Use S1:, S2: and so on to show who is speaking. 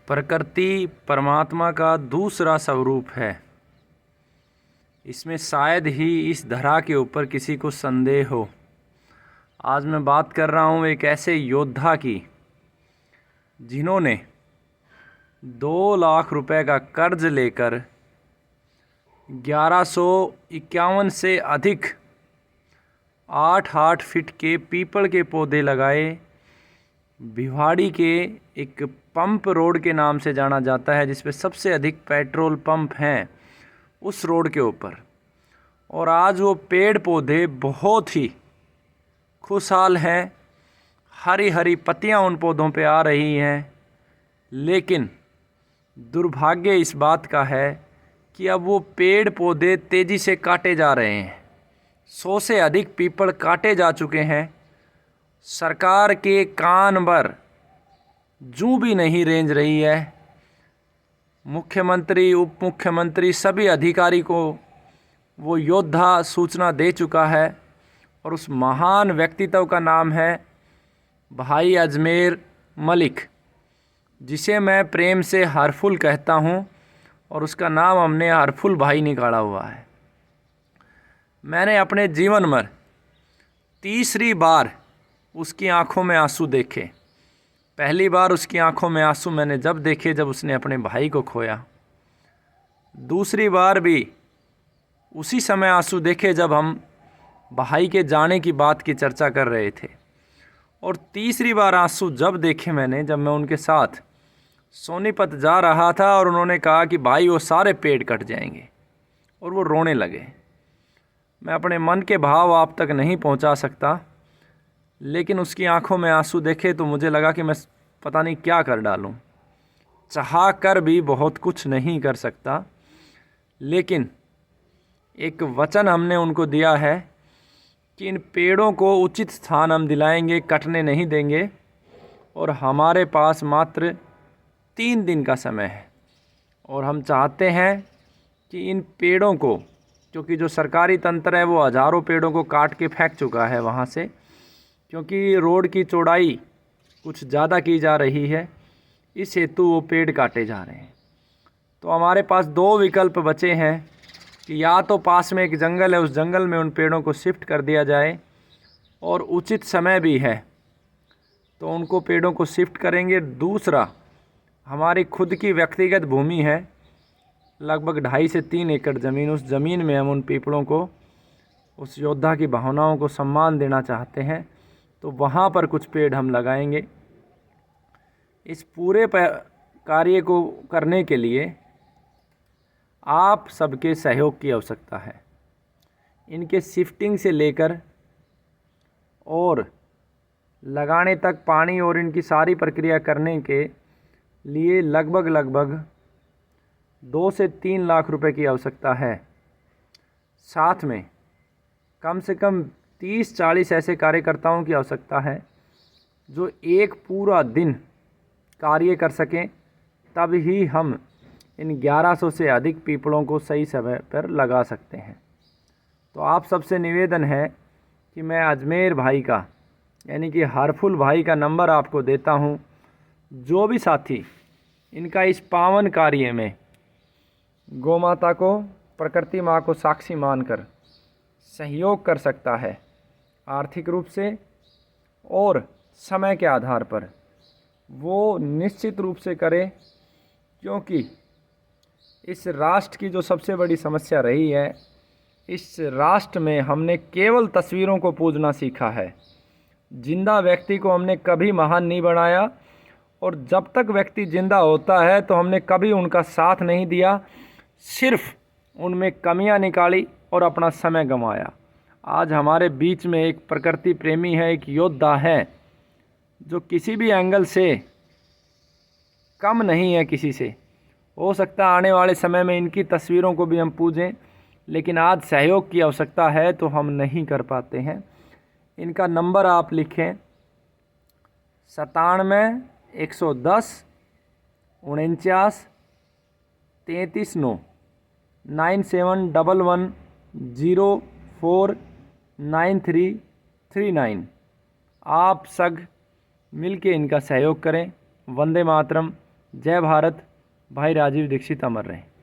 S1: प्रकृति परमात्मा का दूसरा स्वरूप है। इसमें शायद ही इस धरा के ऊपर किसी को संदेह हो। आज मैं बात कर रहा हूँ एक ऐसे योद्धा की जिन्होंने 2 लाख रुपए का कर्ज लेकर 1151 से अधिक 8 फीट के पीपल के पौधे लगाए। भिवाड़ी के एक पंप रोड के नाम से जाना जाता है, जिस पे सबसे अधिक पेट्रोल पंप हैं, उस रोड के ऊपर। और आज वो पेड़ पौधे बहुत ही खुशहाल हैं, हरी हरी पत्तियां उन पौधों पे आ रही हैं। लेकिन दुर्भाग्य इस बात का है कि अब वो पेड़ पौधे तेज़ी से काटे जा रहे हैं। 100 से अधिक पीपल काटे जा चुके हैं। सरकार के कान भर जूं भी नहीं रेंज रही है। मुख्यमंत्री, उप मुख्यमंत्री, सभी अधिकारी को वो योद्धा सूचना दे चुका है। और उस महान व्यक्तित्व का नाम है भाई अजमेर मलिक, जिसे मैं प्रेम से हरफुल कहता हूँ, और उसका नाम हमने हरफुल भाई निकाला हुआ है। मैंने अपने जीवन में तीसरी बार उसकी आंखों में आंसू देखे। पहली बार उसकी आंखों में आंसू मैंने जब देखे जब उसने अपने भाई को खोया। दूसरी बार भी उसी समय आंसू देखे जब हम भाई के जाने की बात की चर्चा कर रहे थे। और तीसरी बार आंसू जब देखे मैंने, जब मैं उनके साथ सोनीपत जा रहा था और उन्होंने कहा कि भाई वो सारे पेड़ कट जाएंगे, और वो रोने लगे। मैं अपने मन के भाव आप तक नहीं पहुंचा सकता, लेकिन उसकी आंखों में आंसू देखे तो मुझे लगा कि मैं पता नहीं क्या कर डालूं। चाह कर भी बहुत कुछ नहीं कर सकता, लेकिन एक वचन हमने उनको दिया है कि इन पेड़ों को उचित स्थान हम दिलाएंगे, कटने नहीं देंगे। और हमारे पास मात्र 3 दिन का समय है, और हम चाहते हैं कि इन पेड़ों को, क्योंकि जो सरकारी तंत्र है वो हज़ारों पेड़ों को काट के फेंक चुका है वहाँ से, क्योंकि रोड की चौड़ाई कुछ ज़्यादा की जा रही है, इस हेतु वो पेड़ काटे जा रहे हैं। तो हमारे पास 2 विकल्प बचे हैं कि या तो पास में एक जंगल है, उस जंगल में उन पेड़ों को शिफ्ट कर दिया जाए, और उचित समय भी है तो उनको पेड़ों को शिफ्ट करेंगे। दूसरा, हमारी खुद की व्यक्तिगत भूमि है, लगभग 2.5 से 3 एकड़ ज़मीन। उस ज़मीन में हम उन पीपलों को, उस योद्धा की भावनाओं को सम्मान देना चाहते हैं, तो वहाँ पर कुछ पेड़ हम लगाएंगे। इस पूरे कार्य को करने के लिए आप सबके सहयोग की आवश्यकता है। इनके शिफ्टिंग से लेकर और लगाने तक, पानी और इनकी सारी प्रक्रिया करने के लिए लगभग 2 से 3 लाख रुपए की आवश्यकता है। साथ में कम से कम 30-40 ऐसे कार्यकर्ताओं की आवश्यकता है जो एक पूरा दिन कार्य कर सकें, तब ही हम इन 1100 से अधिक पीपलों को सही समय पर लगा सकते हैं। तो आप सबसे निवेदन है कि मैं अजमेर भाई का, यानी कि हरफुल भाई का नंबर आपको देता हूं। जो भी साथी इनका इस पावन कार्य में गौ माता को, प्रकृति माँ को साक्षी मानकर सहयोग कर सकता है, आर्थिक रूप से और समय के आधार पर, वो निश्चित रूप से करे। क्योंकि इस राष्ट्र की जो सबसे बड़ी समस्या रही है, इस राष्ट्र में हमने केवल तस्वीरों को पूजना सीखा है। जिंदा व्यक्ति को हमने कभी महान नहीं बनाया, और जब तक व्यक्ति जिंदा होता है तो हमने कभी उनका साथ नहीं दिया, सिर्फ उनमें कमियां निकाली और अपना समय गंवाया। आज हमारे बीच में एक प्रकृति प्रेमी है, एक योद्धा है, जो किसी भी एंगल से कम नहीं है किसी से। हो सकता है आने वाले समय में इनकी तस्वीरों को भी हम पूजें, लेकिन आज सहयोग की आवश्यकता है तो हम नहीं कर पाते हैं। इनका नंबर आप लिखें, 97 110 49 33 9, 9711049339। आप सब मिल के इनका सहयोग करें। वंदे मातरम, जय भारत। भाई राजीव दीक्षित अमर रहे।